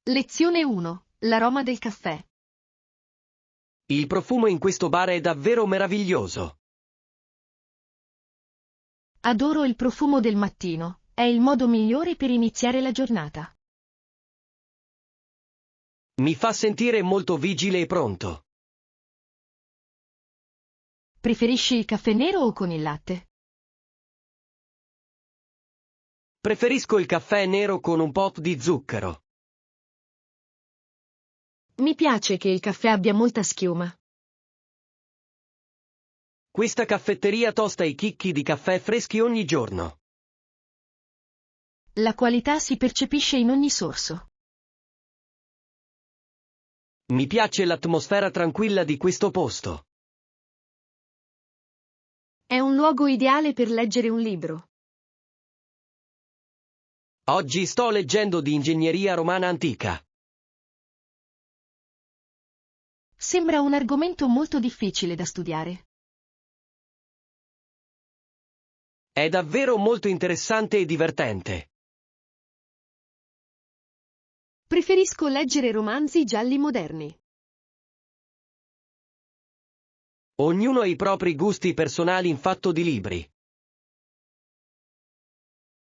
Lezione 1. L'aroma del caffè. Il profumo in questo bar è davvero meraviglioso. Adoro il profumo del mattino, è il modo migliore per iniziare la giornata. Mi fa sentire molto vigile e pronto. Preferisci il caffè nero o con il latte? Preferisco il caffè nero con un po' di zucchero. Mi piace che il caffè abbia molta schiuma. Questa caffetteria tosta i chicchi di caffè freschi ogni giorno. La qualità si percepisce in ogni sorso. Mi piace l'atmosfera tranquilla di questo posto. È un luogo ideale per leggere un libro. Oggi sto leggendo di ingegneria romana antica. Sembra un argomento molto difficile da studiare. È davvero molto interessante e divertente. Preferisco leggere romanzi gialli moderni. Ognuno ha i propri gusti personali in fatto di libri.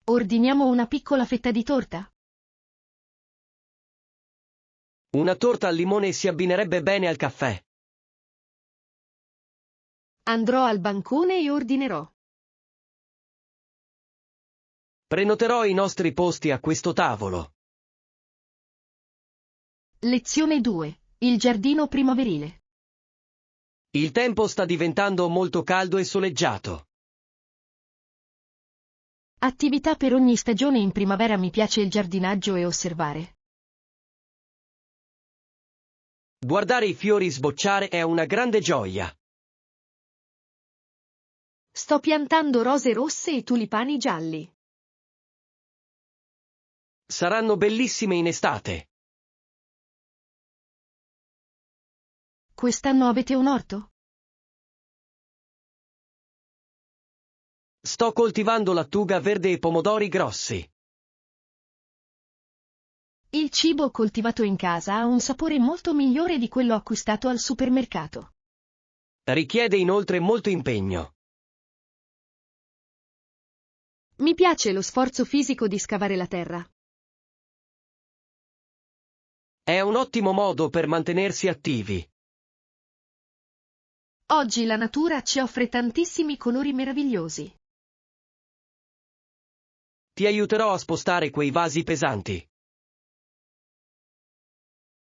Ordiniamo una piccola fetta di torta? Una torta al limone si abbinerebbe bene al caffè. Andrò al bancone e ordinerò. Prenoterò i nostri posti a questo tavolo. Lezione 2. Il giardino primaverile. Il tempo sta diventando molto caldo e soleggiato. Attività per ogni stagione. In primavera mi piace il giardinaggio e osservare. Guardare i fiori sbocciare è una grande gioia. Sto piantando rose rosse e tulipani gialli. Saranno bellissime in estate. Quest'anno avete un orto? Sto coltivando lattuga verde e pomodori grossi. Il cibo coltivato in casa ha un sapore molto migliore di quello acquistato al supermercato. Richiede inoltre molto impegno. Mi piace lo sforzo fisico di scavare la terra. È un ottimo modo per mantenersi attivi. Oggi la natura ci offre tantissimi colori meravigliosi. Ti aiuterò a spostare quei vasi pesanti.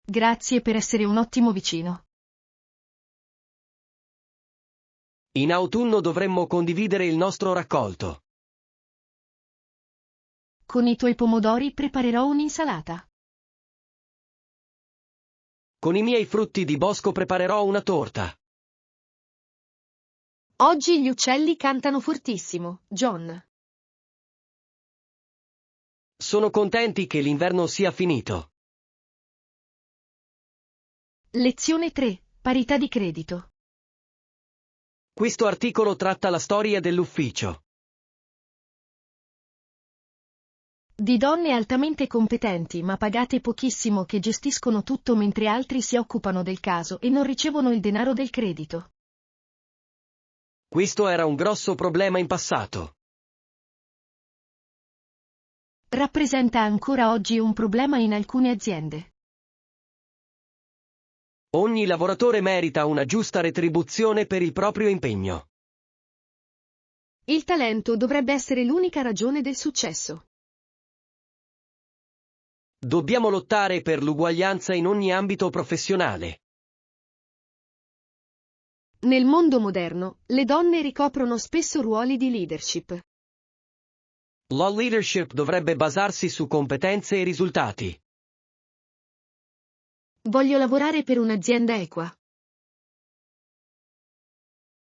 Grazie per essere un ottimo vicino. In autunno dovremmo condividere il nostro raccolto. Con i tuoi pomodori preparerò un'insalata. Con i miei frutti di bosco preparerò una torta. Oggi gli uccelli cantano fortissimo, John. Sono contenti che l'inverno sia finito. Lezione 3. Parità di credito. Questo articolo tratta la storia dell'ufficio. Di donne altamente competenti ma pagate pochissimo che gestiscono tutto mentre altri si occupano del caso e non ricevono il denaro del credito. Questo era un grosso problema in passato. Rappresenta ancora oggi un problema in alcune aziende. Ogni lavoratore merita una giusta retribuzione per il proprio impegno. Il talento dovrebbe essere l'unica ragione del successo. Dobbiamo lottare per l'uguaglianza in ogni ambito professionale. Nel mondo moderno, le donne ricoprono spesso ruoli di leadership. La leadership dovrebbe basarsi su competenze e risultati. Voglio lavorare per un'azienda equa.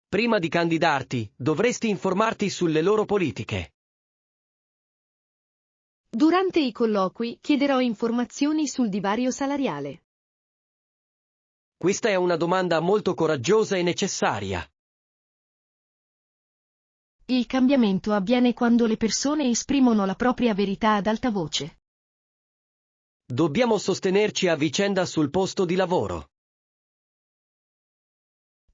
Prima di candidarti, dovresti informarti sulle loro politiche. Durante i colloqui chiederò informazioni sul divario salariale. Questa è una domanda molto coraggiosa e necessaria. Il cambiamento avviene quando le persone esprimono la propria verità ad alta voce. Dobbiamo sostenerci a vicenda sul posto di lavoro.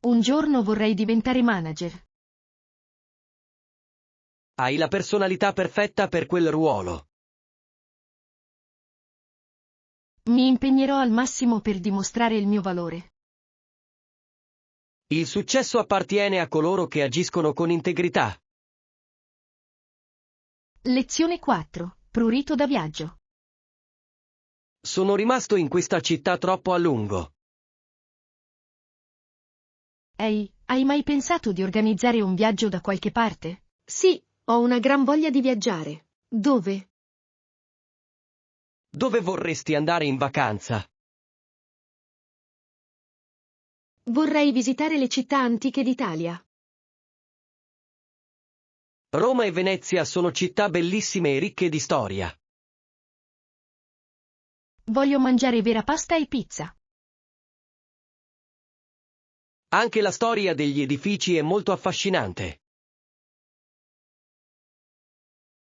Un giorno vorrei diventare manager. Hai la personalità perfetta per quel ruolo. Mi impegnerò al massimo per dimostrare il mio valore. Il successo appartiene a coloro che agiscono con integrità. Lezione 4. Prurito da viaggio. Sono rimasto in questa città troppo a lungo. Ehi, hai mai pensato di organizzare un viaggio da qualche parte? Sì, ho una gran voglia di viaggiare. Dove? Dove vorresti andare in vacanza? Vorrei visitare le città antiche d'Italia. Roma e Venezia sono città bellissime e ricche di storia. Voglio mangiare vera pasta e pizza. Anche la storia degli edifici è molto affascinante.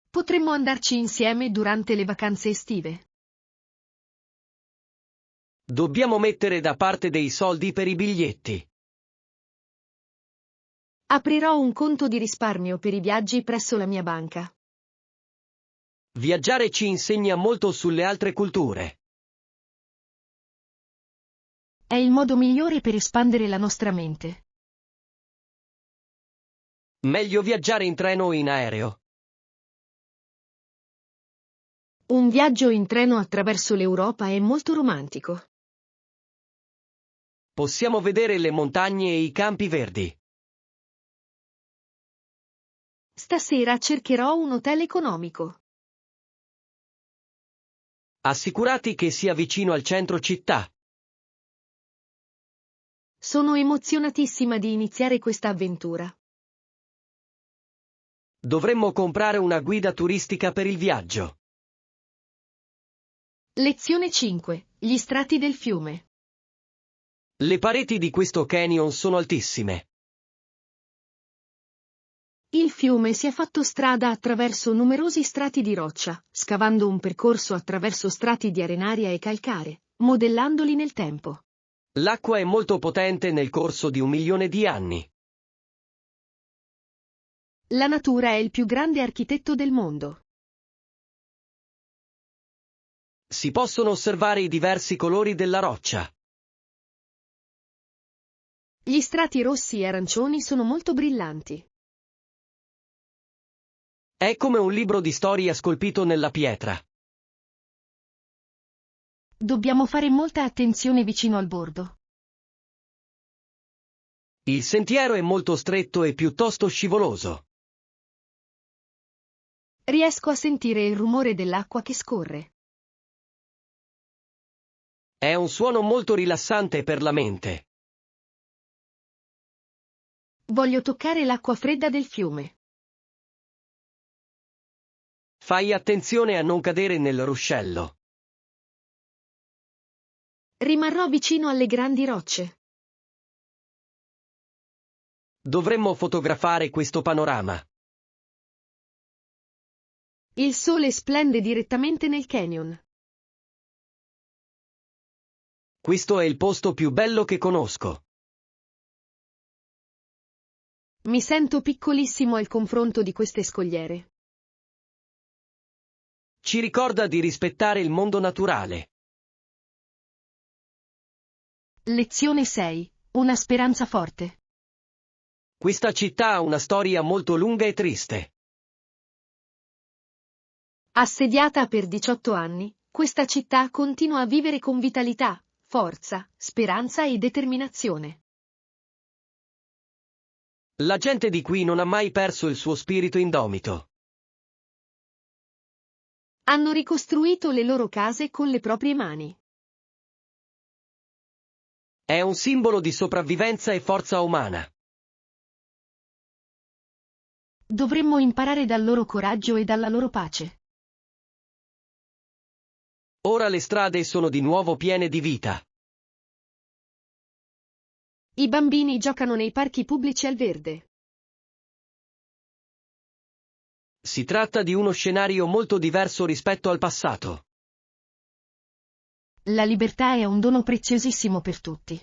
Potremmo andarci insieme durante le vacanze estive. Dobbiamo mettere da parte dei soldi per i biglietti. Aprirò un conto di risparmio per i viaggi presso la mia banca. Viaggiare ci insegna molto sulle altre culture. È il modo migliore per espandere la nostra mente. Meglio viaggiare in treno o in aereo. Un viaggio in treno attraverso l'Europa è molto romantico. Possiamo vedere le montagne e i campi verdi. Stasera cercherò un hotel economico. Assicurati che sia vicino al centro città. Sono emozionatissima di iniziare questa avventura. Dovremmo comprare una guida turistica per il viaggio. Lezione 5. Gli strati del fiume. Le pareti di questo canyon sono altissime. Il fiume si è fatto strada attraverso numerosi strati di roccia, scavando un percorso attraverso strati di arenaria e calcare, modellandoli nel tempo. L'acqua è molto potente nel corso di 1 milione di anni. La natura è il più grande architetto del mondo. Si possono osservare i diversi colori della roccia. Gli strati rossi e arancioni sono molto brillanti. È come un libro di storia scolpito nella pietra. Dobbiamo fare molta attenzione vicino al bordo. Il sentiero è molto stretto e piuttosto scivoloso. Riesco a sentire il rumore dell'acqua che scorre. È un suono molto rilassante per la mente. Voglio toccare l'acqua fredda del fiume. Fai attenzione a non cadere nel ruscello. Rimarrò vicino alle grandi rocce. Dovremmo fotografare questo panorama. Il sole splende direttamente nel canyon. Questo è il posto più bello che conosco. Mi sento piccolissimo al confronto di queste scogliere. Ci ricorda di rispettare il mondo naturale. Lezione 6. Una speranza forte. Questa città ha una storia molto lunga e triste. Assediata per 18 anni, questa città continua a vivere con vitalità, forza, speranza e determinazione. La gente di qui non ha mai perso il suo spirito indomito. Hanno ricostruito le loro case con le proprie mani. È un simbolo di sopravvivenza e forza umana. Dovremmo imparare dal loro coraggio e dalla loro pace. Ora le strade sono di nuovo piene di vita. I bambini giocano nei parchi pubblici al verde. Si tratta di uno scenario molto diverso rispetto al passato. La libertà è un dono preziosissimo per tutti.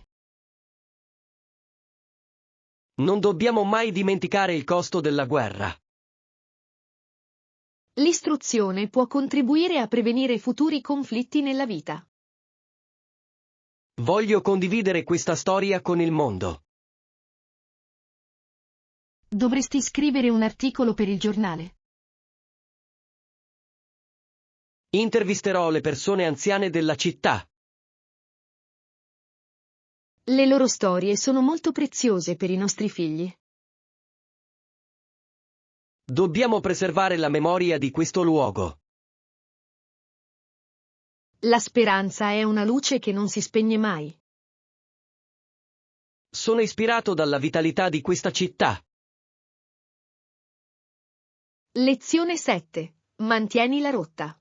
Non dobbiamo mai dimenticare il costo della guerra. L'istruzione può contribuire a prevenire futuri conflitti nella vita. Voglio condividere questa storia con il mondo. Dovresti scrivere un articolo per il giornale. Intervisterò le persone anziane della città. Le loro storie sono molto preziose per i nostri figli. Dobbiamo preservare la memoria di questo luogo. La speranza è una luce che non si spegne mai. Sono ispirato dalla vitalità di questa città. Lezione 7. Mantieni la rotta.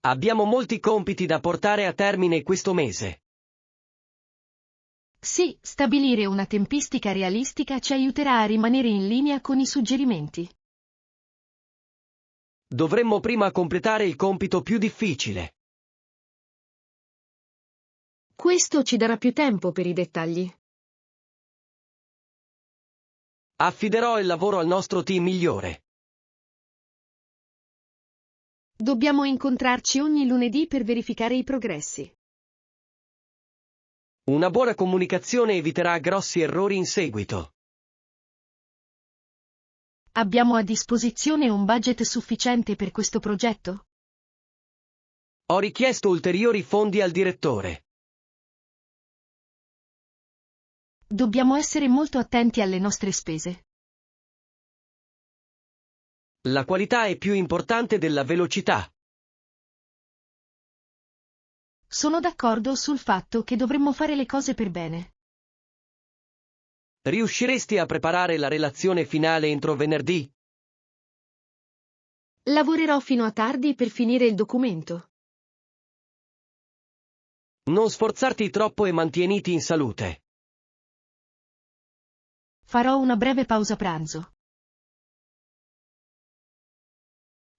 Abbiamo molti compiti da portare a termine questo mese. Sì, stabilire una tempistica realistica ci aiuterà a rimanere in linea con i suggerimenti. Dovremmo prima completare il compito più difficile. Questo ci darà più tempo per i dettagli. Affiderò il lavoro al nostro team migliore. Dobbiamo incontrarci ogni lunedì per verificare i progressi. Una buona comunicazione eviterà grossi errori in seguito. Abbiamo a disposizione un budget sufficiente per questo progetto? Ho richiesto ulteriori fondi al direttore. Dobbiamo essere molto attenti alle nostre spese. La qualità è più importante della velocità. Sono d'accordo sul fatto che dovremmo fare le cose per bene. Riusciresti a preparare la relazione finale entro venerdì? Lavorerò fino a tardi per finire il documento. Non sforzarti troppo e mantieniti in salute. Farò una breve pausa pranzo.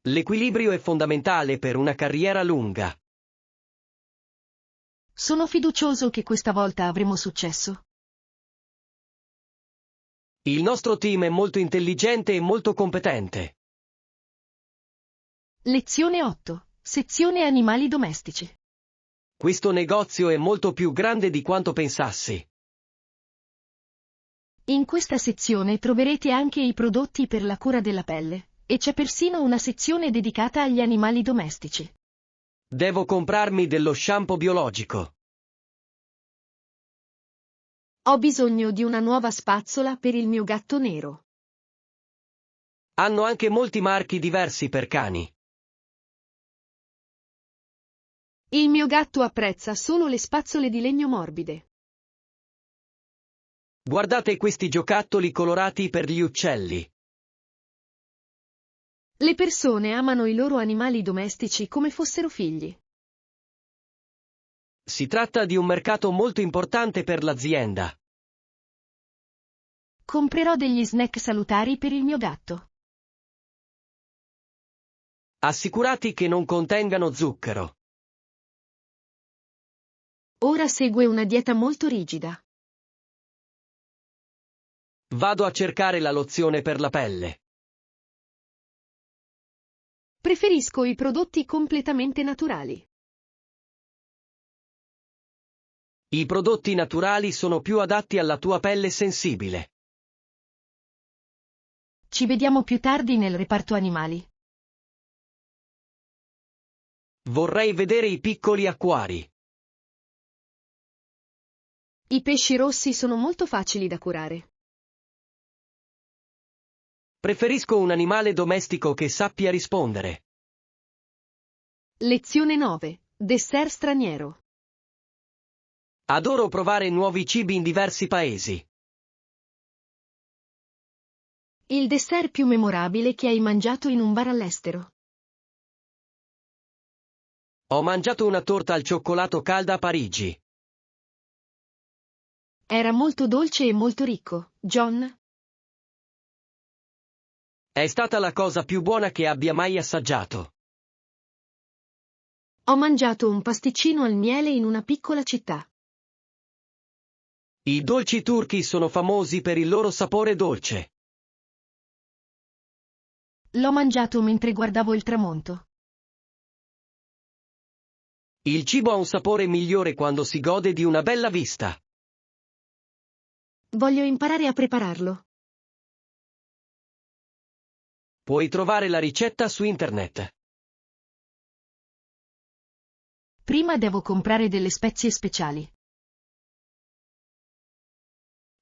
L'equilibrio è fondamentale per una carriera lunga. Sono fiducioso che questa volta avremo successo. Il nostro team è molto intelligente e molto competente. Lezione 8. Sezione animali domestici. Questo negozio è molto più grande di quanto pensassi. In questa sezione troverete anche i prodotti per la cura della pelle, e c'è persino una sezione dedicata agli animali domestici. Devo comprarmi dello shampoo biologico. Ho bisogno di una nuova spazzola per il mio gatto nero. Hanno anche molti marchi diversi per cani. Il mio gatto apprezza solo le spazzole di legno morbide. Guardate questi giocattoli colorati per gli uccelli. Le persone amano i loro animali domestici come fossero figli. Si tratta di un mercato molto importante per l'azienda. Comprerò degli snack salutari per il mio gatto. Assicurati che non contengano zucchero. Ora segue una dieta molto rigida. Vado a cercare la lozione per la pelle. Preferisco i prodotti completamente naturali. I prodotti naturali sono più adatti alla tua pelle sensibile. Ci vediamo più tardi nel reparto animali. Vorrei vedere i piccoli acquari. I pesci rossi sono molto facili da curare. Preferisco un animale domestico che sappia rispondere. Lezione 9. Dessert straniero. Adoro provare nuovi cibi in diversi paesi. Il dessert più memorabile che hai mangiato in un bar all'estero. Ho mangiato una torta al cioccolato calda a Parigi. Era molto dolce e molto ricco, John. È stata la cosa più buona che abbia mai assaggiato. Ho mangiato un pasticcino al miele in una piccola città. I dolci turchi sono famosi per il loro sapore dolce. L'ho mangiato mentre guardavo il tramonto. Il cibo ha un sapore migliore quando si gode di una bella vista. Voglio imparare a prepararlo. Puoi trovare la ricetta su internet. Prima devo comprare delle spezie speciali.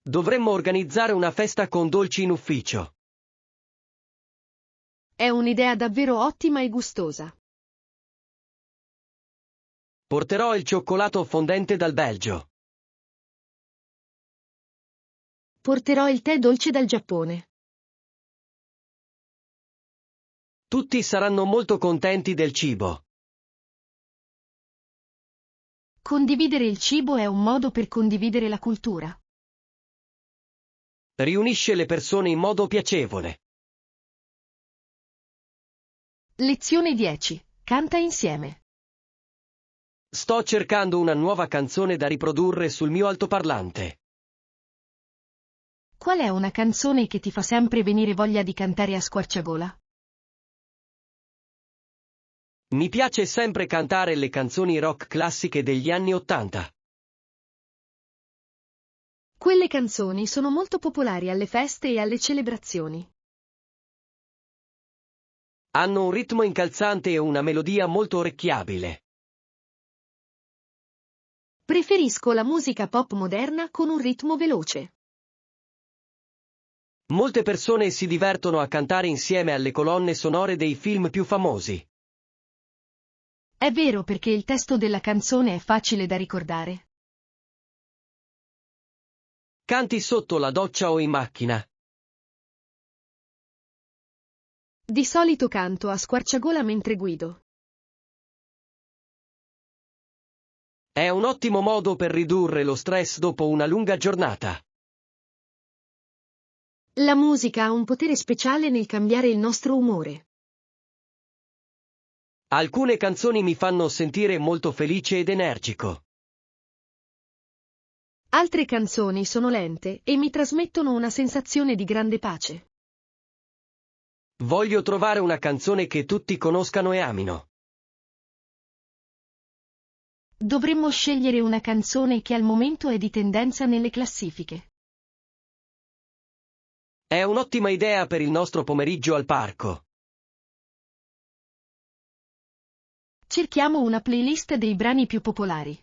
Dovremmo organizzare una festa con dolci in ufficio. È un'idea davvero ottima e gustosa. Porterò il cioccolato fondente dal Belgio. Porterò il tè dolce dal Giappone. Tutti saranno molto contenti del cibo. Condividere il cibo è un modo per condividere la cultura. Riunisce le persone in modo piacevole. Lezione 10. Canta insieme. Sto cercando una nuova canzone da riprodurre sul mio altoparlante. Qual è una canzone che ti fa sempre venire voglia di cantare a squarciagola? Mi piace sempre cantare le canzoni rock classiche degli anni '80. Quelle canzoni sono molto popolari alle feste e alle celebrazioni. Hanno un ritmo incalzante e una melodia molto orecchiabile. Preferisco la musica pop moderna con un ritmo veloce. Molte persone si divertono a cantare insieme alle colonne sonore dei film più famosi. È vero perché il testo della canzone è facile da ricordare. Canti sotto la doccia o in macchina. Di solito canto a squarciagola mentre guido. È un ottimo modo per ridurre lo stress dopo una lunga giornata. La musica ha un potere speciale nel cambiare il nostro umore. Alcune canzoni mi fanno sentire molto felice ed energico. Altre canzoni sono lente e mi trasmettono una sensazione di grande pace. Voglio trovare una canzone che tutti conoscano e amino. Dovremmo scegliere una canzone che al momento è di tendenza nelle classifiche. È un'ottima idea per il nostro pomeriggio al parco. Cerchiamo una playlist dei brani più popolari.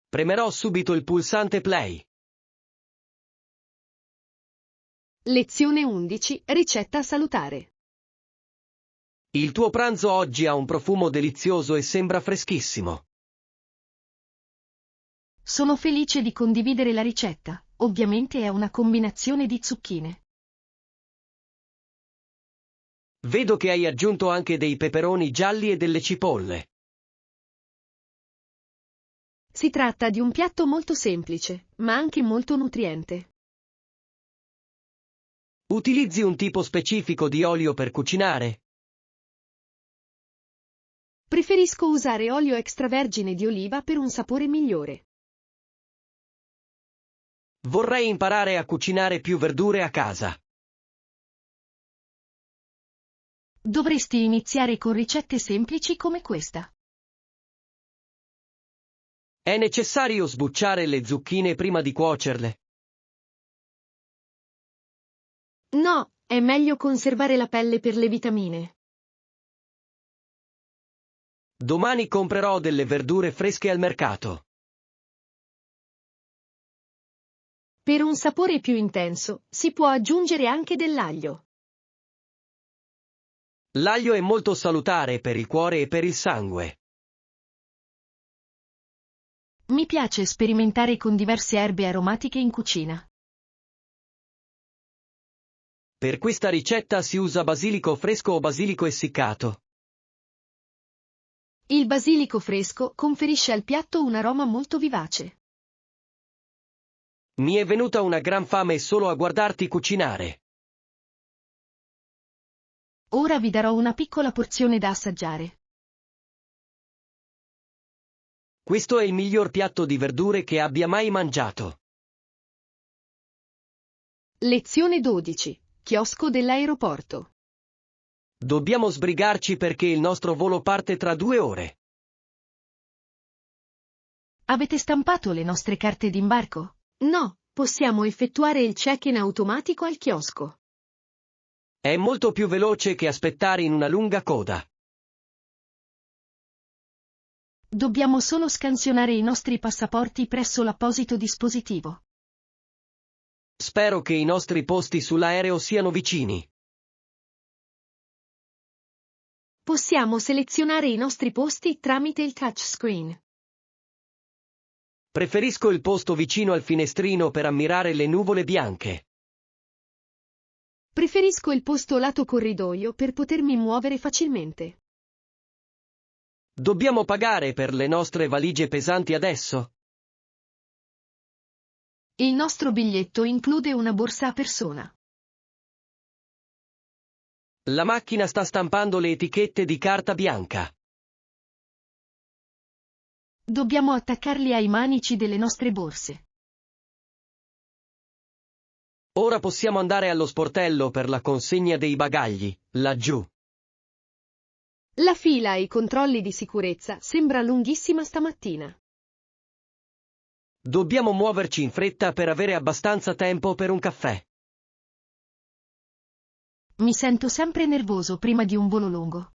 Premerò subito il pulsante play. Lezione 11. Ricetta salutare. Il tuo pranzo oggi ha un profumo delizioso e sembra freschissimo. Sono felice di condividere la ricetta, ovviamente è una combinazione di zucchine. Vedo che hai aggiunto anche dei peperoni gialli e delle cipolle. Si tratta di un piatto molto semplice, ma anche molto nutriente. Utilizzi un tipo specifico di olio per cucinare? Preferisco usare olio extravergine di oliva per un sapore migliore. Vorrei imparare a cucinare più verdure a casa. Dovresti iniziare con ricette semplici come questa. È necessario sbucciare le zucchine prima di cuocerle? No, è meglio conservare la pelle per le vitamine. Domani comprerò delle verdure fresche al mercato. Per un sapore più intenso, si può aggiungere anche dell'aglio. L'aglio è molto salutare per il cuore e per il sangue. Mi piace sperimentare con diverse erbe aromatiche in cucina. Per questa ricetta si usa basilico fresco o basilico essiccato. Il basilico fresco conferisce al piatto un aroma molto vivace. Mi è venuta una gran fame solo a guardarti cucinare. Ora vi darò una piccola porzione da assaggiare. Questo è il miglior piatto di verdure che abbia mai mangiato. Lezione 12. Chiosco dell'aeroporto. Dobbiamo sbrigarci perché il nostro volo parte tra 2 ore. Avete stampato le nostre carte d'imbarco? No, possiamo effettuare il check-in automatico al chiosco. È molto più veloce che aspettare in una lunga coda. Dobbiamo solo scansionare i nostri passaporti presso l'apposito dispositivo. Spero che i nostri posti sull'aereo siano vicini. Possiamo selezionare i nostri posti tramite il touchscreen. Preferisco il posto vicino al finestrino per ammirare le nuvole bianche. Preferisco il posto lato corridoio per potermi muovere facilmente. Dobbiamo pagare per le nostre valigie pesanti adesso? Il nostro biglietto include una borsa a persona. La macchina sta stampando le etichette di carta bianca. Dobbiamo attaccarli ai manici delle nostre borse. Ora possiamo andare allo sportello per la consegna dei bagagli, laggiù. La fila ai controlli di sicurezza sembra lunghissima stamattina. Dobbiamo muoverci in fretta per avere abbastanza tempo per un caffè. Mi sento sempre nervoso prima di un volo lungo.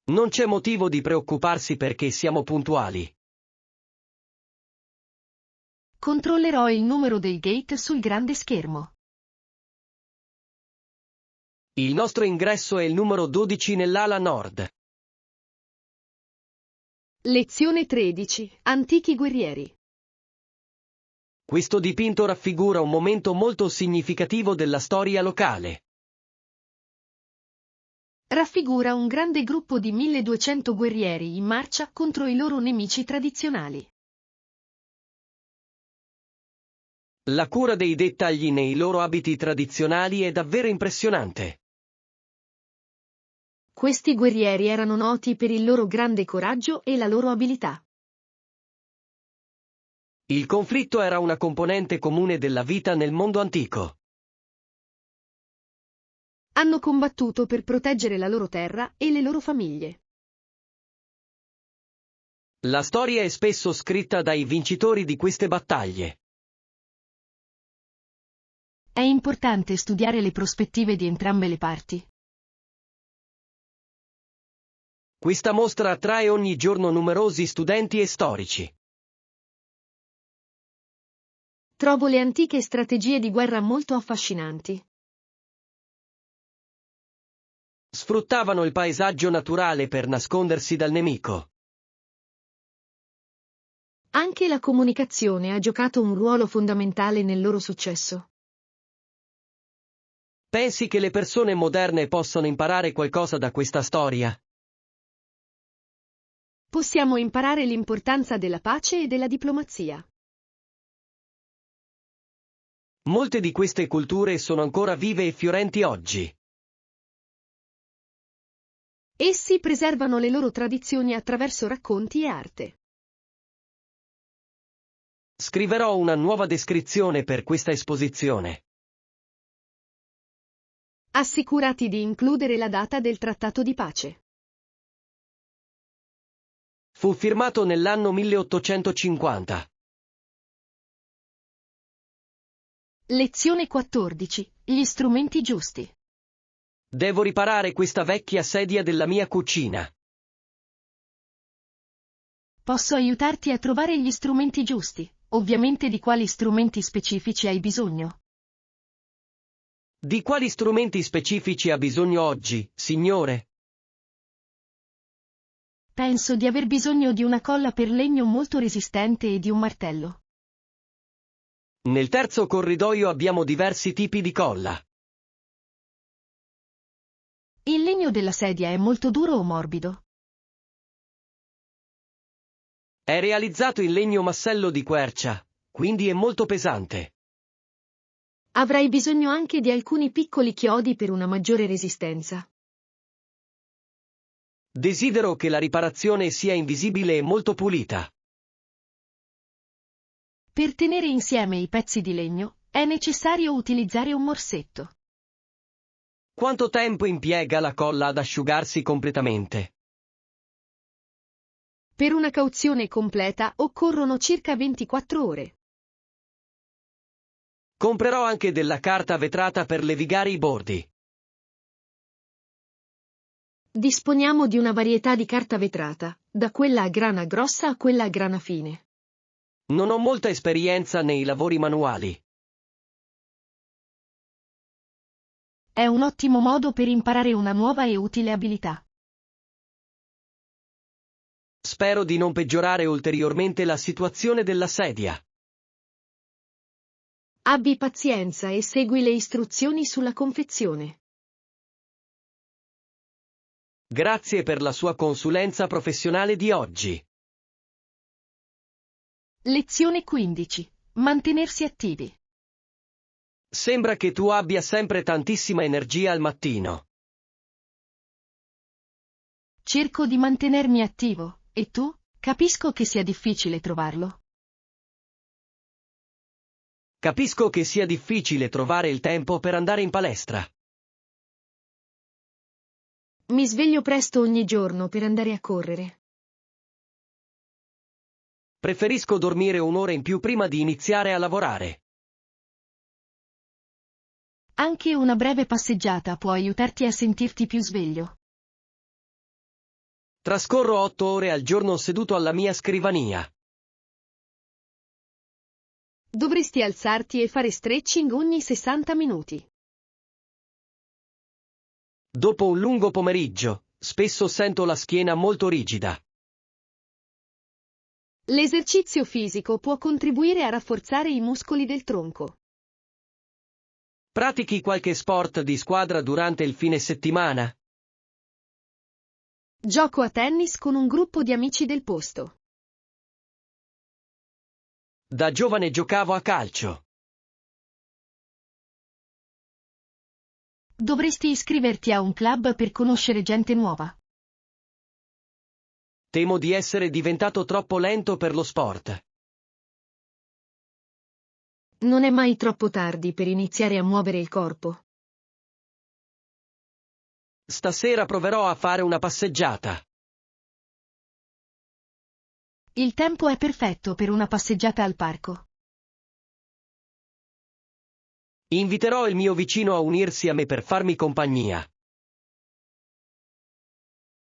Non c'è motivo di preoccuparsi perché siamo puntuali. Controllerò il numero del gate sul grande schermo. Il nostro ingresso è il numero 12 nell'ala nord. Lezione 13. Antichi guerrieri. Questo dipinto raffigura un momento molto significativo della storia locale. Raffigura un grande gruppo di 1200 guerrieri in marcia contro i loro nemici tradizionali. La cura dei dettagli nei loro abiti tradizionali è davvero impressionante. Questi guerrieri erano noti per il loro grande coraggio e la loro abilità. Il conflitto era una componente comune della vita nel mondo antico. Hanno combattuto per proteggere la loro terra e le loro famiglie. La storia è spesso scritta dai vincitori di queste battaglie. È importante studiare le prospettive di entrambe le parti. Questa mostra attrae ogni giorno numerosi studenti e storici. Trovo le antiche strategie di guerra molto affascinanti. Sfruttavano il paesaggio naturale per nascondersi dal nemico. Anche la comunicazione ha giocato un ruolo fondamentale nel loro successo. Pensi che le persone moderne possano imparare qualcosa da questa storia? Possiamo imparare l'importanza della pace e della diplomazia. Molte di queste culture sono ancora vive e fiorenti oggi. Essi preservano le loro tradizioni attraverso racconti e arte. Scriverò una nuova descrizione per questa esposizione. Assicurati di includere la data del trattato di pace. Fu firmato nell'anno 1850. Lezione 14. Gli strumenti giusti. Devo riparare questa vecchia sedia della mia cucina. Posso aiutarti a trovare gli strumenti giusti, ovviamente di quali strumenti specifici hai bisogno. Di quali strumenti specifici ha bisogno oggi, signore? Penso di aver bisogno di una colla per legno molto resistente e di un martello. Nel terzo corridoio abbiamo diversi tipi di colla. Il legno della sedia è molto duro o morbido? È realizzato in legno massello di quercia, quindi è molto pesante. Avrai bisogno anche di alcuni piccoli chiodi per una maggiore resistenza. Desidero che la riparazione sia invisibile e molto pulita. Per tenere insieme i pezzi di legno, è necessario utilizzare un morsetto. Quanto tempo impiega la colla ad asciugarsi completamente? Per una cauzione completa occorrono circa 24 ore. Comprerò anche della carta vetrata per levigare i bordi. Disponiamo di una varietà di carta vetrata, da quella a grana grossa a quella a grana fine. Non ho molta esperienza nei lavori manuali. È un ottimo modo per imparare una nuova e utile abilità. Spero di non peggiorare ulteriormente la situazione della sedia. Abbi pazienza e segui le istruzioni sulla confezione. Grazie per la sua consulenza professionale di oggi. Lezione 15. Mantenersi attivi. Sembra che tu abbia sempre tantissima energia al mattino. Cerco di mantenermi attivo, e tu? Capisco che sia difficile trovarlo. Capisco che sia difficile trovare il tempo per andare in palestra. Mi sveglio presto ogni giorno per andare a correre. Preferisco dormire un'ora in più prima di iniziare a lavorare. Anche una breve passeggiata può aiutarti a sentirti più sveglio. Trascorro 8 ore al giorno seduto alla mia scrivania. Dovresti alzarti e fare stretching ogni 60 minuti. Dopo un lungo pomeriggio, spesso sento la schiena molto rigida. L'esercizio fisico può contribuire a rafforzare i muscoli del tronco. Pratichi qualche sport di squadra durante il fine settimana? Gioco a tennis con un gruppo di amici del posto. Da giovane giocavo a calcio. Dovresti iscriverti a un club per conoscere gente nuova. Temo di essere diventato troppo lento per lo sport. Non è mai troppo tardi per iniziare a muovere il corpo. Stasera proverò a fare una passeggiata. Il tempo è perfetto per una passeggiata al parco. Inviterò il mio vicino a unirsi a me per farmi compagnia.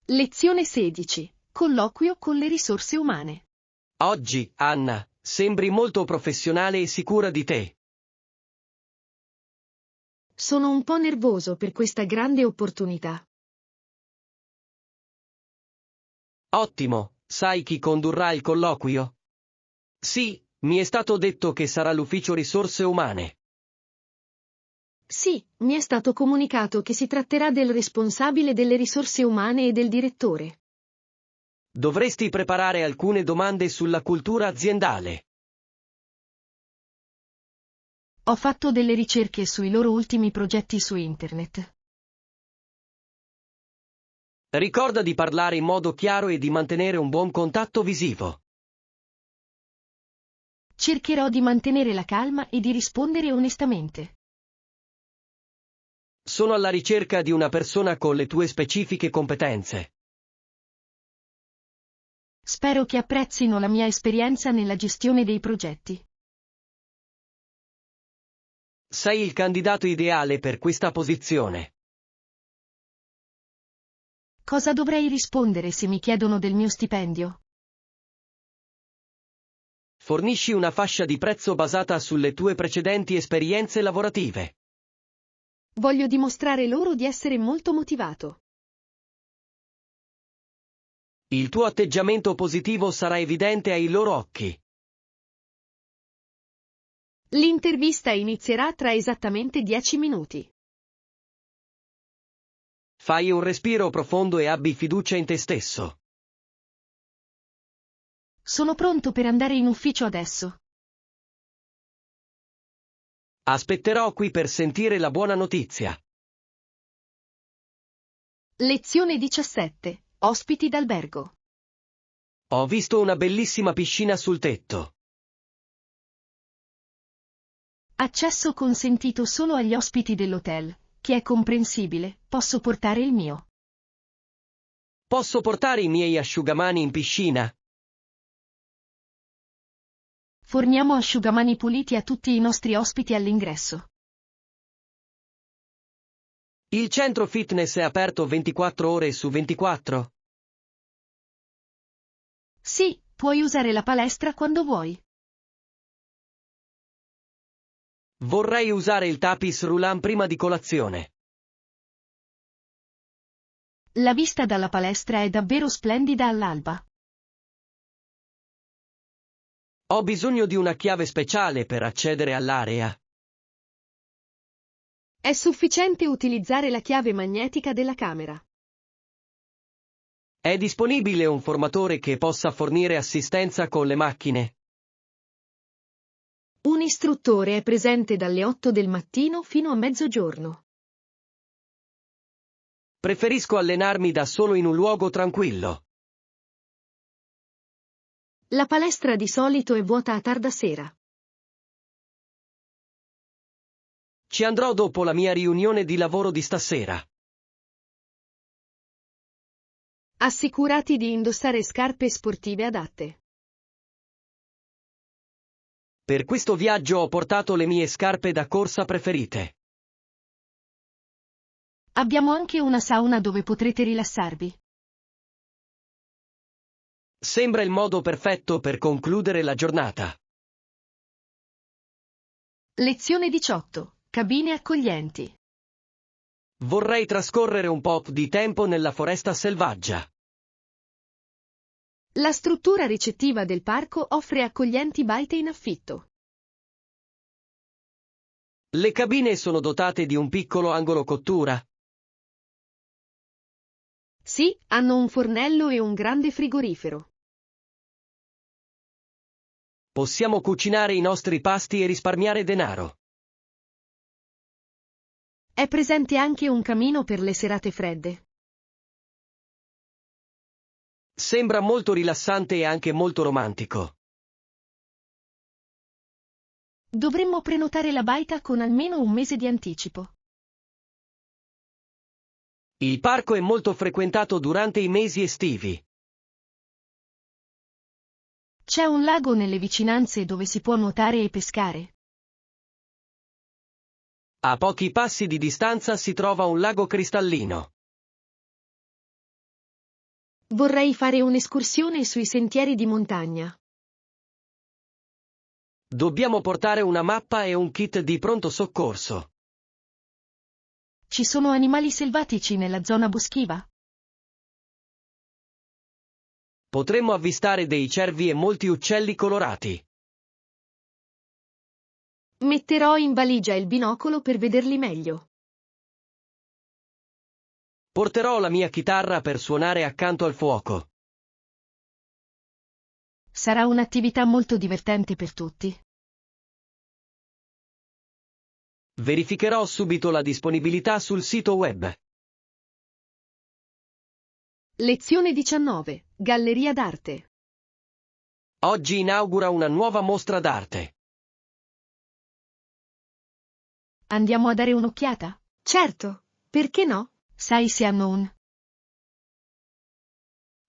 Lezione 16. Colloquio con le risorse umane. Oggi, Anna, sembri molto professionale e sicura di te. Sono un po' nervoso per questa grande opportunità. Ottimo, sai chi condurrà il colloquio? Sì, mi è stato detto che sarà l'ufficio risorse umane. Sì, mi è stato comunicato che si tratterà del responsabile delle risorse umane e del direttore. Dovresti preparare alcune domande sulla cultura aziendale. Ho fatto delle ricerche sui loro ultimi progetti su internet. Ricorda di parlare in modo chiaro e di mantenere un buon contatto visivo. Cercherò di mantenere la calma e di rispondere onestamente. Sono alla ricerca di una persona con le tue specifiche competenze. Spero che apprezzino la mia esperienza nella gestione dei progetti. Sei il candidato ideale per questa posizione. Cosa dovrei rispondere se mi chiedono del mio stipendio? Fornisci una fascia di prezzo basata sulle tue precedenti esperienze lavorative. Voglio dimostrare loro di essere molto motivato. Il tuo atteggiamento positivo sarà evidente ai loro occhi. L'intervista inizierà tra esattamente 10 minuti. Fai un respiro profondo e abbi fiducia in te stesso. Sono pronto per andare in ufficio adesso. Aspetterò qui per sentire la buona notizia. Lezione 17. Ospiti d'albergo. Ho visto una bellissima piscina sul tetto. Accesso consentito solo agli ospiti dell'hotel, che è comprensibile, posso portare il mio. Posso portare i miei asciugamani in piscina? Forniamo asciugamani puliti a tutti i nostri ospiti all'ingresso. Il centro fitness è aperto 24 ore su 24? Sì, puoi usare la palestra quando vuoi. Vorrei usare il tapis roulant prima di colazione. La vista dalla palestra è davvero splendida all'alba. Ho bisogno di una chiave speciale per accedere all'area. È sufficiente utilizzare la chiave magnetica della camera. È disponibile un formatore che possa fornire assistenza con le macchine? Un istruttore è presente dalle 8 del mattino fino a mezzogiorno. Preferisco allenarmi da solo in un luogo tranquillo. La palestra di solito è vuota a tarda sera. Ci andrò dopo la mia riunione di lavoro di stasera. Assicurati di indossare scarpe sportive adatte. Per questo viaggio ho portato le mie scarpe da corsa preferite. Abbiamo anche una sauna dove potrete rilassarvi. Sembra il modo perfetto per concludere la giornata. Lezione 18. Cabine accoglienti. Vorrei trascorrere un po' di tempo nella foresta selvaggia. La struttura ricettiva del parco offre accoglienti baite in affitto. Le cabine sono dotate di un piccolo angolo cottura. Sì, hanno un fornello e un grande frigorifero. Possiamo cucinare i nostri pasti e risparmiare denaro. È presente anche un camino per le serate fredde. Sembra molto rilassante e anche molto romantico. Dovremmo prenotare la baita con almeno un mese di anticipo. Il parco è molto frequentato durante i mesi estivi. C'è un lago nelle vicinanze dove si può nuotare e pescare. A pochi passi di distanza si trova un lago cristallino. Vorrei fare un'escursione sui sentieri di montagna. Dobbiamo portare una mappa e un kit di pronto soccorso. Ci sono animali selvatici nella zona boschiva? Potremmo avvistare dei cervi e molti uccelli colorati. Metterò in valigia il binocolo per vederli meglio. Porterò la mia chitarra per suonare accanto al fuoco. Sarà un'attività molto divertente per tutti. Verificherò subito la disponibilità sul sito web. Lezione 19. Galleria d'arte. Oggi inaugura una nuova mostra d'arte. Andiamo a dare un'occhiata? Certo, perché no? Sai se hanno un...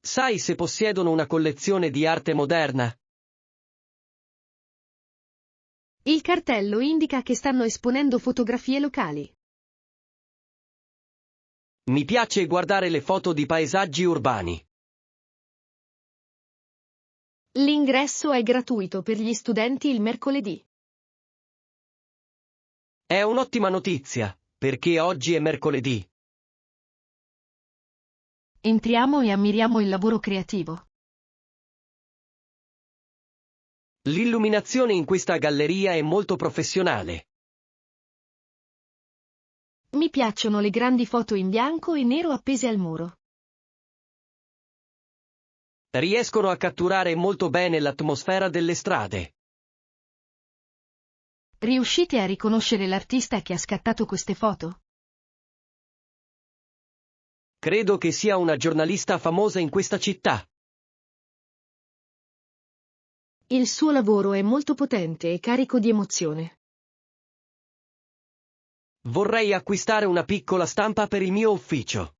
Sai se possiedono una collezione di arte moderna? Il cartello indica che stanno esponendo fotografie locali. Mi piace guardare le foto di paesaggi urbani. L'ingresso è gratuito per gli studenti il mercoledì. È un'ottima notizia, perché oggi è mercoledì. Entriamo e ammiriamo il lavoro creativo. L'illuminazione in questa galleria è molto professionale. Mi piacciono le grandi foto in bianco e nero appese al muro. Riescono a catturare molto bene l'atmosfera delle strade. Riuscite a riconoscere l'artista che ha scattato queste foto? Credo che sia una giornalista famosa in questa città. Il suo lavoro è molto potente e carico di emozione. Vorrei acquistare una piccola stampa per il mio ufficio.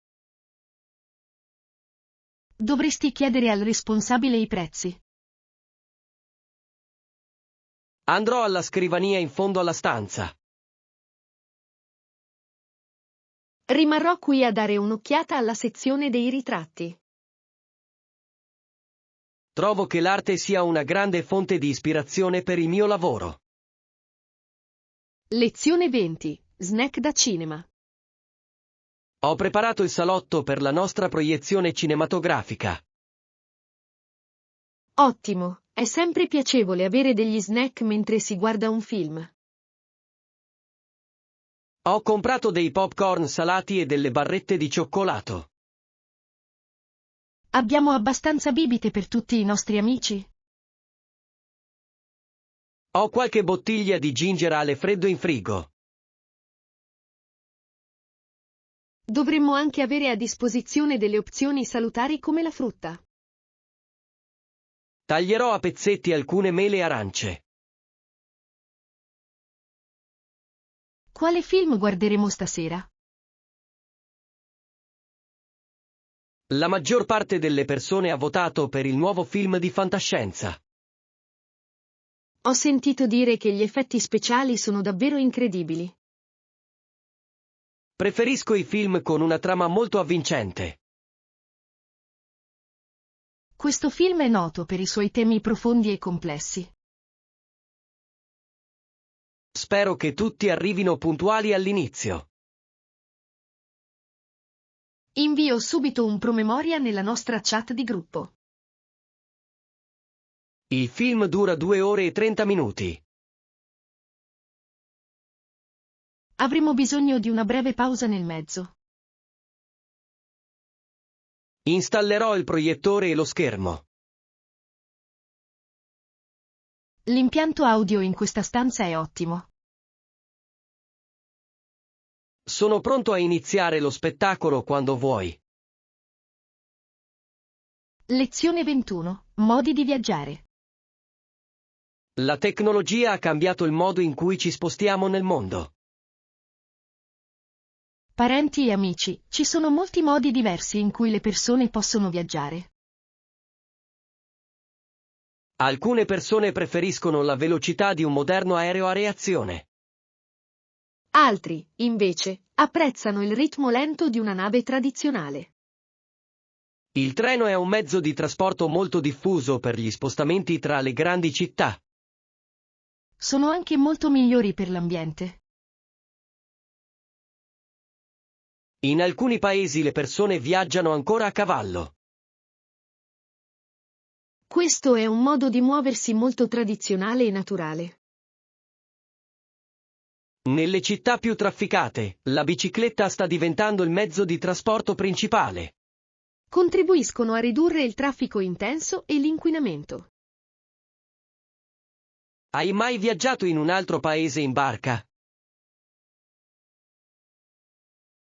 Dovresti chiedere al responsabile i prezzi. Andrò alla scrivania in fondo alla stanza. Rimarrò qui a dare un'occhiata alla sezione dei ritratti. Trovo che l'arte sia una grande fonte di ispirazione per il mio lavoro. Lezione 20. Snack da cinema. Ho preparato il salotto per la nostra proiezione cinematografica. Ottimo, è sempre piacevole avere degli snack mentre si guarda un film. Ho comprato dei popcorn salati e delle barrette di cioccolato. Abbiamo abbastanza bibite per tutti i nostri amici? Ho qualche bottiglia di ginger ale freddo in frigo. Dovremmo anche avere a disposizione delle opzioni salutari come la frutta. Taglierò a pezzetti alcune mele e arance. Quale film guarderemo stasera? La maggior parte delle persone ha votato per il nuovo film di fantascienza. Ho sentito dire che gli effetti speciali sono davvero incredibili. Preferisco i film con una trama molto avvincente. Questo film è noto per i suoi temi profondi e complessi. Spero che tutti arrivino puntuali all'inizio. Invio subito un promemoria nella nostra chat di gruppo. Il film dura 2 ore e 30 minuti. Avremo bisogno di una breve pausa nel mezzo. Installerò il proiettore e lo schermo. L'impianto audio in questa stanza è ottimo. Sono pronto a iniziare lo spettacolo quando vuoi. Lezione 21. Modi di viaggiare. La tecnologia ha cambiato il modo in cui ci spostiamo nel mondo. Parenti e amici, ci sono molti modi diversi in cui le persone possono viaggiare. Alcune persone preferiscono la velocità di un moderno aereo a reazione. Altri, invece, apprezzano il ritmo lento di una nave tradizionale. Il treno è un mezzo di trasporto molto diffuso per gli spostamenti tra le grandi città. Sono anche molto migliori per l'ambiente. In alcuni paesi le persone viaggiano ancora a cavallo. Questo è un modo di muoversi molto tradizionale e naturale. Nelle città più trafficate, la bicicletta sta diventando il mezzo di trasporto principale. Contribuiscono a ridurre il traffico intenso e l'inquinamento. Hai mai viaggiato in un altro paese in barca?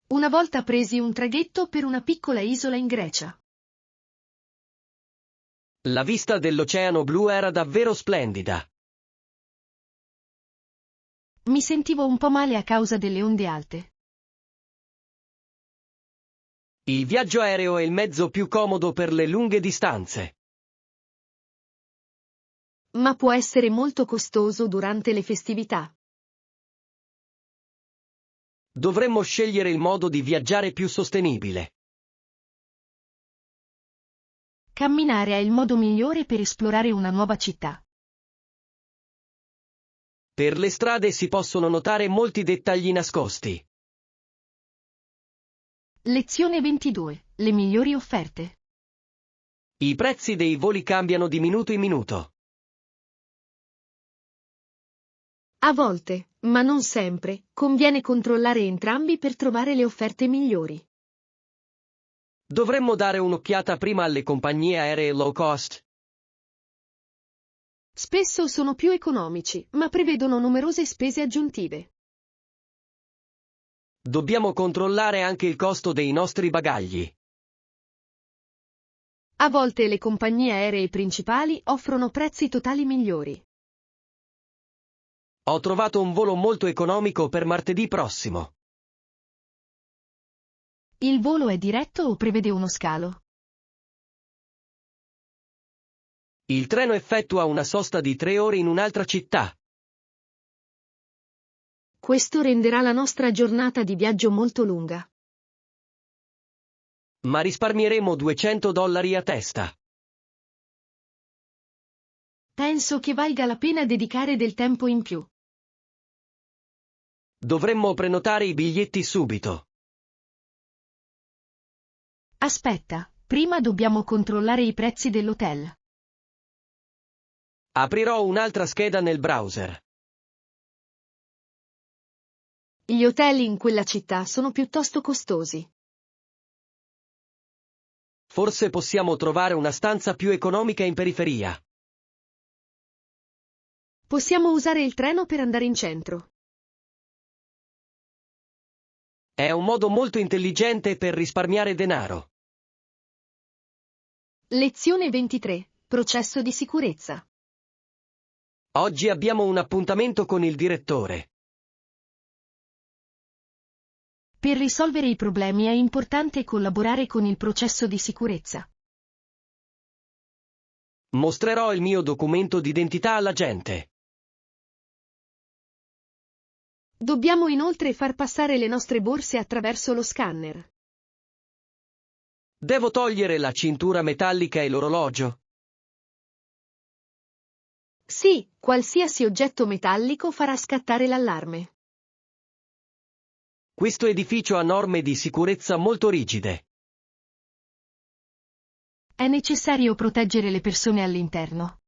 Una volta presi un traghetto per una piccola isola in Grecia. La vista dell'Oceano Blu era davvero splendida. Mi sentivo un po' male a causa delle onde alte. Il viaggio aereo è il mezzo più comodo per le lunghe distanze. Ma può essere molto costoso durante le festività. Dovremmo scegliere il modo di viaggiare più sostenibile. Camminare è il modo migliore per esplorare una nuova città. Per le strade si possono notare molti dettagli nascosti. Lezione 22. Le migliori offerte. I prezzi dei voli cambiano di minuto in minuto. A volte, ma non sempre, conviene controllare entrambi per trovare le offerte migliori. Dovremmo dare un'occhiata prima alle compagnie aeree low cost. Spesso sono più economici, ma prevedono numerose spese aggiuntive. Dobbiamo controllare anche il costo dei nostri bagagli. A volte le compagnie aeree principali offrono prezzi totali migliori. Ho trovato un volo molto economico per martedì prossimo. Il volo è diretto o prevede uno scalo? Il treno effettua una sosta di 3 ore in un'altra città. Questo renderà la nostra giornata di viaggio molto lunga. Ma risparmieremo $200 a testa. Penso che valga la pena dedicare del tempo in più. Dovremmo prenotare i biglietti subito. Aspetta, prima dobbiamo controllare i prezzi dell'hotel. Aprirò un'altra scheda nel browser. Gli hotel in quella città sono piuttosto costosi. Forse possiamo trovare una stanza più economica in periferia. Possiamo usare il treno per andare in centro. È un modo molto intelligente per risparmiare denaro. Lezione 23. Processo di sicurezza. Oggi abbiamo un appuntamento con il direttore. Per risolvere i problemi è importante collaborare con il processo di sicurezza. Mostrerò il mio documento d'identità alla gente. Dobbiamo inoltre far passare le nostre borse attraverso lo scanner. Devo togliere la cintura metallica e l'orologio? Sì, qualsiasi oggetto metallico farà scattare l'allarme. Questo edificio ha norme di sicurezza molto rigide. È necessario proteggere le persone all'interno.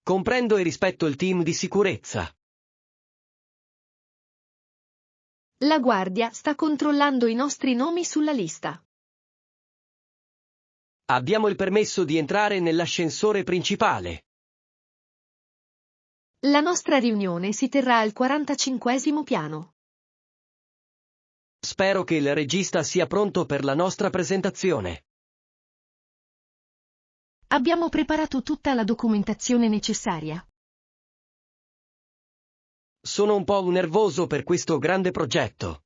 Comprendo e rispetto il team di sicurezza. La guardia sta controllando i nostri nomi sulla lista. Abbiamo il permesso di entrare nell'ascensore principale. La nostra riunione si terrà al 45° piano. Spero che il regista sia pronto per la nostra presentazione. Abbiamo preparato tutta la documentazione necessaria. Sono un po' nervoso per questo grande progetto.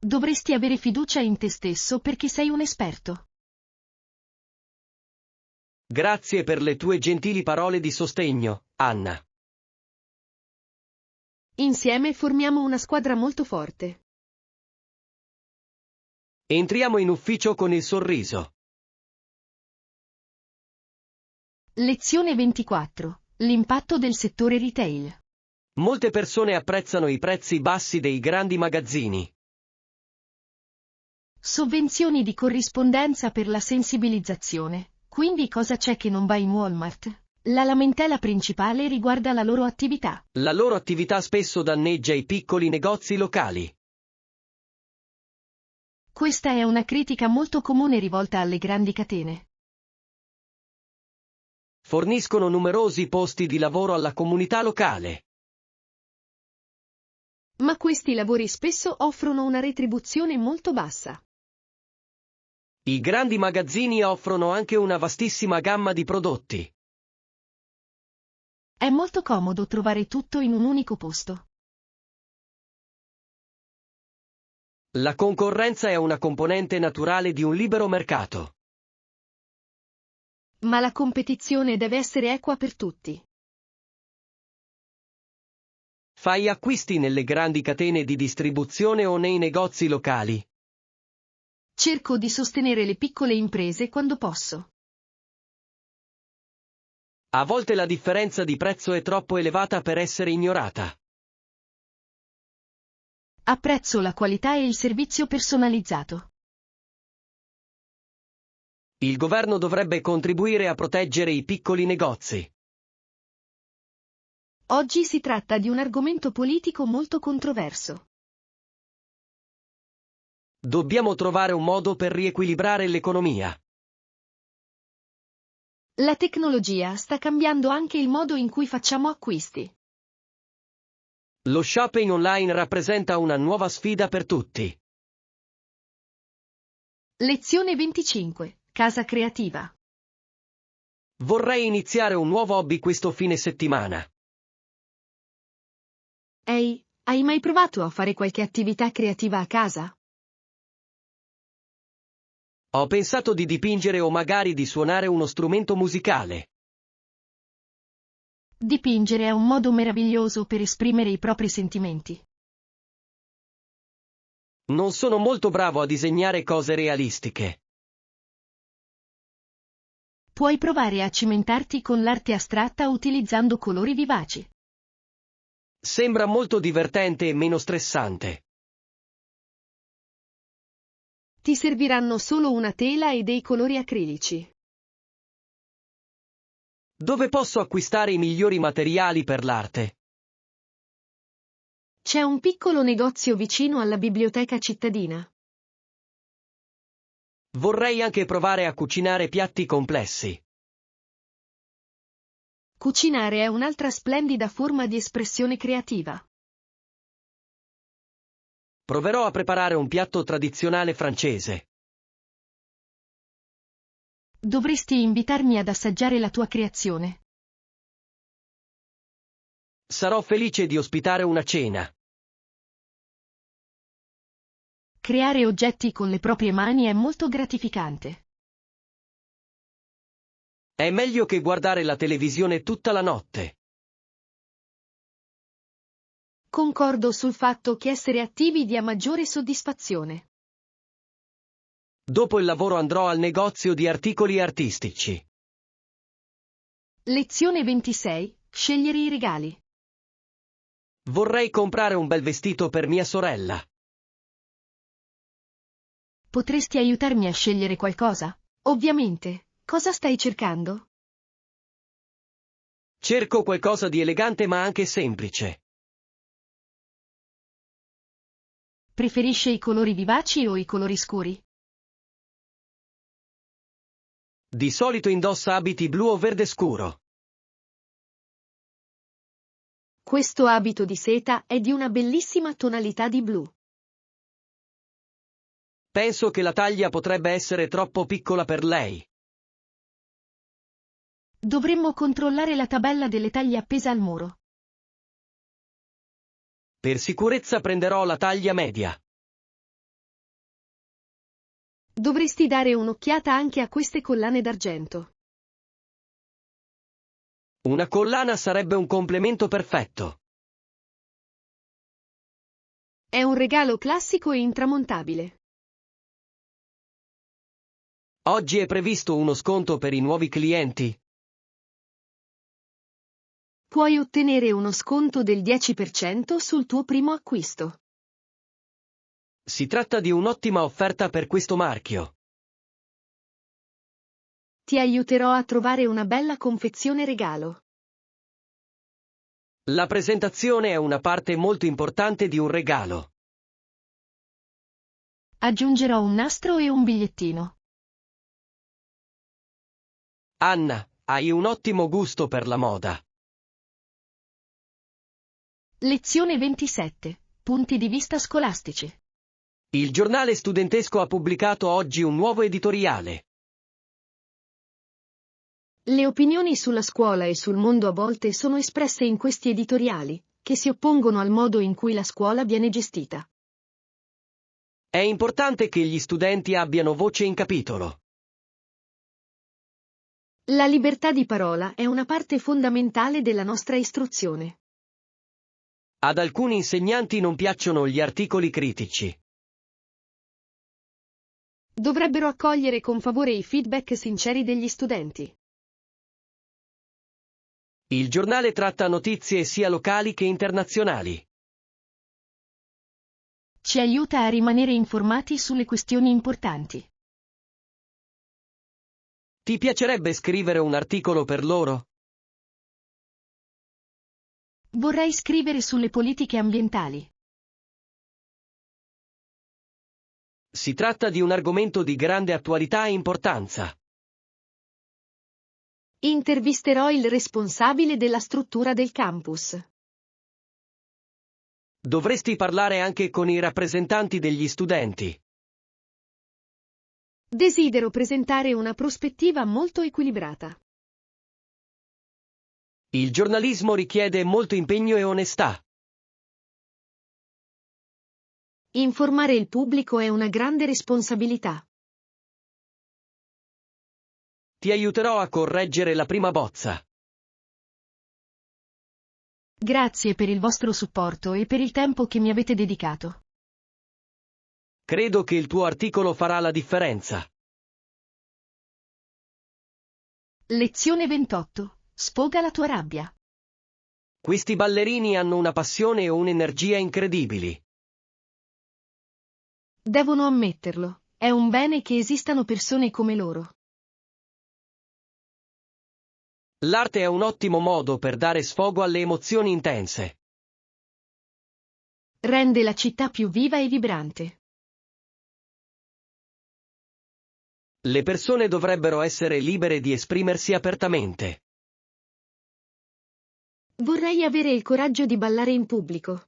Dovresti avere fiducia in te stesso perché sei un esperto. Grazie per le tue gentili parole di sostegno, Anna. Insieme formiamo una squadra molto forte. Entriamo in ufficio con il sorriso. Lezione 24. L'impatto del settore retail. Molte persone apprezzano i prezzi bassi dei grandi magazzini. Sovvenzioni di corrispondenza per la sensibilizzazione. Quindi cosa c'è che non va in Walmart? La lamentela principale riguarda la loro attività. La loro attività spesso danneggia i piccoli negozi locali. Questa è una critica molto comune rivolta alle grandi catene. Forniscono numerosi posti di lavoro alla comunità locale. Ma questi lavori spesso offrono una retribuzione molto bassa. I grandi magazzini offrono anche una vastissima gamma di prodotti. È molto comodo trovare tutto in un unico posto. La concorrenza è una componente naturale di un libero mercato. Ma la competizione deve essere equa per tutti. Fai acquisti nelle grandi catene di distribuzione o nei negozi locali? Cerco di sostenere le piccole imprese quando posso. A volte la differenza di prezzo è troppo elevata per essere ignorata. Apprezzo la qualità e il servizio personalizzato. Il governo dovrebbe contribuire a proteggere i piccoli negozi. Oggi si tratta di un argomento politico molto controverso. Dobbiamo trovare un modo per riequilibrare l'economia. La tecnologia sta cambiando anche il modo in cui facciamo acquisti. Lo shopping online rappresenta una nuova sfida per tutti. Lezione 25. Casa creativa. Vorrei iniziare un nuovo hobby questo fine settimana. Ehi, hai mai provato a fare qualche attività creativa a casa? Ho pensato di dipingere o magari di suonare uno strumento musicale. Dipingere è un modo meraviglioso per esprimere i propri sentimenti. Non sono molto bravo a disegnare cose realistiche. Puoi provare a cimentarti con l'arte astratta utilizzando colori vivaci. Sembra molto divertente e meno stressante. Ti serviranno solo una tela e dei colori acrilici. Dove posso acquistare i migliori materiali per l'arte? C'è un piccolo negozio vicino alla biblioteca cittadina. Vorrei anche provare a cucinare piatti complessi. Cucinare è un'altra splendida forma di espressione creativa. Proverò a preparare un piatto tradizionale francese. Dovresti invitarmi ad assaggiare la tua creazione. Sarò felice di ospitare una cena. Creare oggetti con le proprie mani è molto gratificante. È meglio che guardare la televisione tutta la notte. Concordo sul fatto che essere attivi dia maggiore soddisfazione. Dopo il lavoro andrò al negozio di articoli artistici. Lezione 26. Scegliere i regali. Vorrei comprare un bel vestito per mia sorella. Potresti aiutarmi a scegliere qualcosa? Ovviamente. Cosa stai cercando? Cerco qualcosa di elegante ma anche semplice. Preferisce i colori vivaci o i colori scuri? Di solito indossa abiti blu o verde scuro. Questo abito di seta è di una bellissima tonalità di blu. Penso che la taglia potrebbe essere troppo piccola per lei. Dovremmo controllare la tabella delle taglie appesa al muro. Per sicurezza prenderò la taglia media. Dovresti dare un'occhiata anche a queste collane d'argento. Una collana sarebbe un complemento perfetto. È un regalo classico e intramontabile. Oggi è previsto uno sconto per i nuovi clienti. Puoi ottenere uno sconto del 10% sul tuo primo acquisto. Si tratta di un'ottima offerta per questo marchio. Ti aiuterò a trovare una bella confezione regalo. La presentazione è una parte molto importante di un regalo. Aggiungerò un nastro e un bigliettino. Anna, hai un ottimo gusto per la moda. Lezione 27. Punti di vista scolastici. Il giornale studentesco ha pubblicato oggi un nuovo editoriale. Le opinioni sulla scuola e sul mondo a volte sono espresse in questi editoriali, che si oppongono al modo in cui la scuola viene gestita. È importante che gli studenti abbiano voce in capitolo. La libertà di parola è una parte fondamentale della nostra istruzione. Ad alcuni insegnanti non piacciono gli articoli critici. Dovrebbero accogliere con favore i feedback sinceri degli studenti. Il giornale tratta notizie sia locali che internazionali. Ci aiuta a rimanere informati sulle questioni importanti. Ti piacerebbe scrivere un articolo per loro? Vorrei scrivere sulle politiche ambientali. Si tratta di un argomento di grande attualità e importanza. Intervisterò il responsabile della struttura del campus. Dovresti parlare anche con i rappresentanti degli studenti. Desidero presentare una prospettiva molto equilibrata. Il giornalismo richiede molto impegno e onestà. Informare il pubblico è una grande responsabilità. Ti aiuterò a correggere la prima bozza. Grazie per il vostro supporto e per il tempo che mi avete dedicato. Credo che il tuo articolo farà la differenza. Lezione 28. Sfoga la tua rabbia. Questi ballerini hanno una passione e un'energia incredibili. Devono ammetterlo, è un bene che esistano persone come loro. L'arte è un ottimo modo per dare sfogo alle emozioni intense. Rende la città più viva e vibrante. Le persone dovrebbero essere libere di esprimersi apertamente. Vorrei avere il coraggio di ballare in pubblico.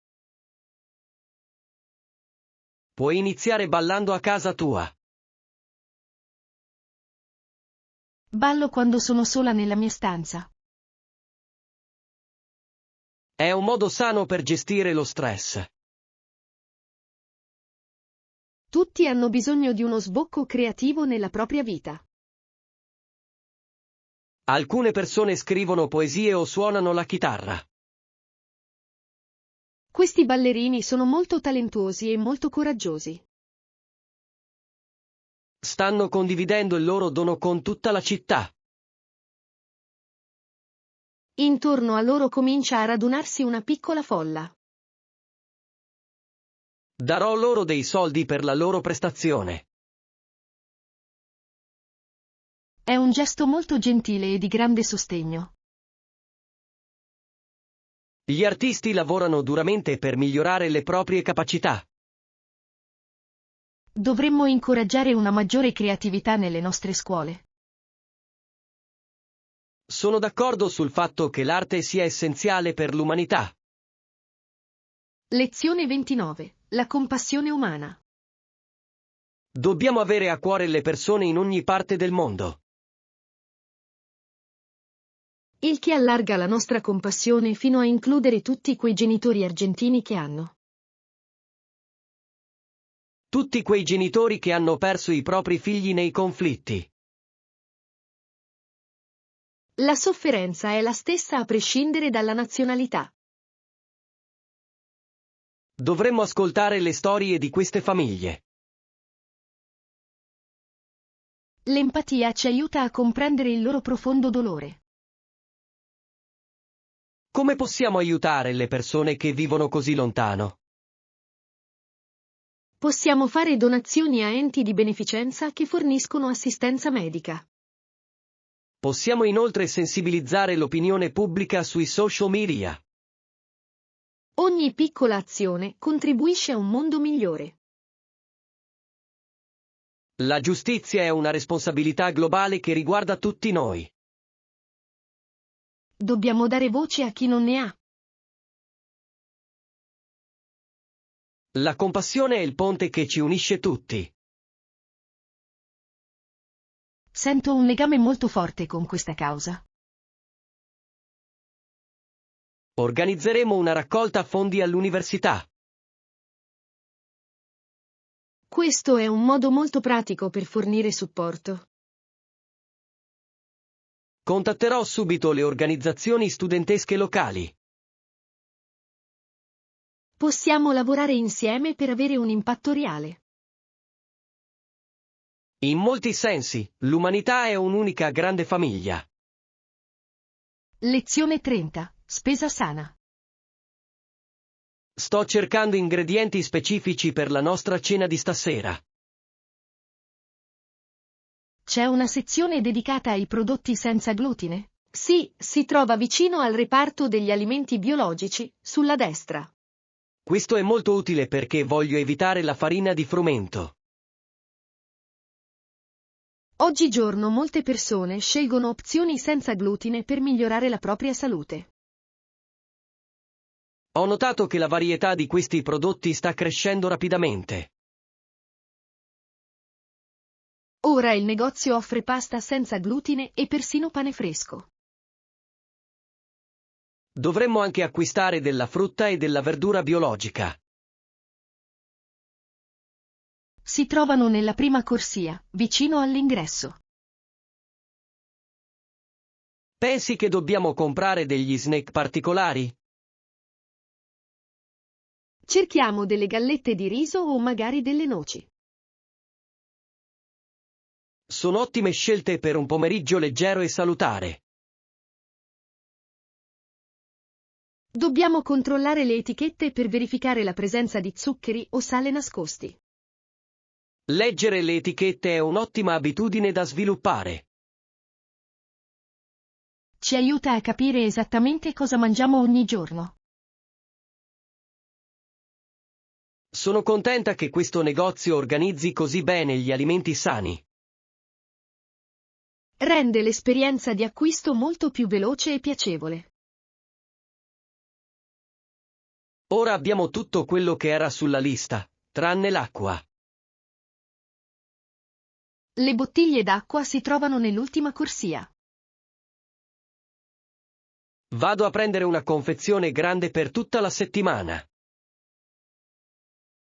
Puoi iniziare ballando a casa tua. Ballo quando sono sola nella mia stanza. È un modo sano per gestire lo stress. Tutti hanno bisogno di uno sbocco creativo nella propria vita. Alcune persone scrivono poesie o suonano la chitarra. Questi ballerini sono molto talentuosi e molto coraggiosi. Stanno condividendo il loro dono con tutta la città. Intorno a loro comincia a radunarsi una piccola folla. Darò loro dei soldi per la loro prestazione. È un gesto molto gentile e di grande sostegno. Gli artisti lavorano duramente per migliorare le proprie capacità. Dovremmo incoraggiare una maggiore creatività nelle nostre scuole. Sono d'accordo sul fatto che l'arte sia essenziale per l'umanità. Lezione 29. La compassione umana. Dobbiamo avere a cuore le persone in ogni parte del mondo. Il che allarga la nostra compassione fino a includere tutti quei genitori argentini che hanno. Tutti quei genitori che hanno perso i propri figli nei conflitti. La sofferenza è la stessa a prescindere dalla nazionalità. Dovremmo ascoltare le storie di queste famiglie. L'empatia ci aiuta a comprendere il loro profondo dolore. Come possiamo aiutare le persone che vivono così lontano? Possiamo fare donazioni a enti di beneficenza che forniscono assistenza medica. Possiamo inoltre sensibilizzare l'opinione pubblica sui social media. Ogni piccola azione contribuisce a un mondo migliore. La giustizia è una responsabilità globale che riguarda tutti noi. Dobbiamo dare voce a chi non ne ha. La compassione è il ponte che ci unisce tutti. Sento un legame molto forte con questa causa. Organizzeremo una raccolta fondi all'università. Questo è un modo molto pratico per fornire supporto. Contatterò subito le organizzazioni studentesche locali. Possiamo lavorare insieme per avere un impatto reale. In molti sensi, l'umanità è un'unica grande famiglia. Lezione 30. Spesa sana. Sto cercando ingredienti specifici per la nostra cena di stasera. C'è una sezione dedicata ai prodotti senza glutine? Sì, si trova vicino al reparto degli alimenti biologici, sulla destra. Questo è molto utile perché voglio evitare la farina di frumento. Oggigiorno molte persone scelgono opzioni senza glutine per migliorare la propria salute. Ho notato che la varietà di questi prodotti sta crescendo rapidamente. Ora il negozio offre pasta senza glutine e persino pane fresco. Dovremmo anche acquistare della frutta e della verdura biologica. Si trovano nella prima corsia, vicino all'ingresso. Pensi che dobbiamo comprare degli snack particolari? Cerchiamo delle gallette di riso o magari delle noci. Sono ottime scelte per un pomeriggio leggero e salutare. Dobbiamo controllare le etichette per verificare la presenza di zuccheri o sale nascosti. Leggere le etichette è un'ottima abitudine da sviluppare. Ci aiuta a capire esattamente cosa mangiamo ogni giorno. Sono contenta che questo negozio organizzi così bene gli alimenti sani. Rende l'esperienza di acquisto molto più veloce e piacevole. Ora abbiamo tutto quello che era sulla lista, tranne l'acqua. Le bottiglie d'acqua si trovano nell'ultima corsia. Vado a prendere una confezione grande per tutta la settimana.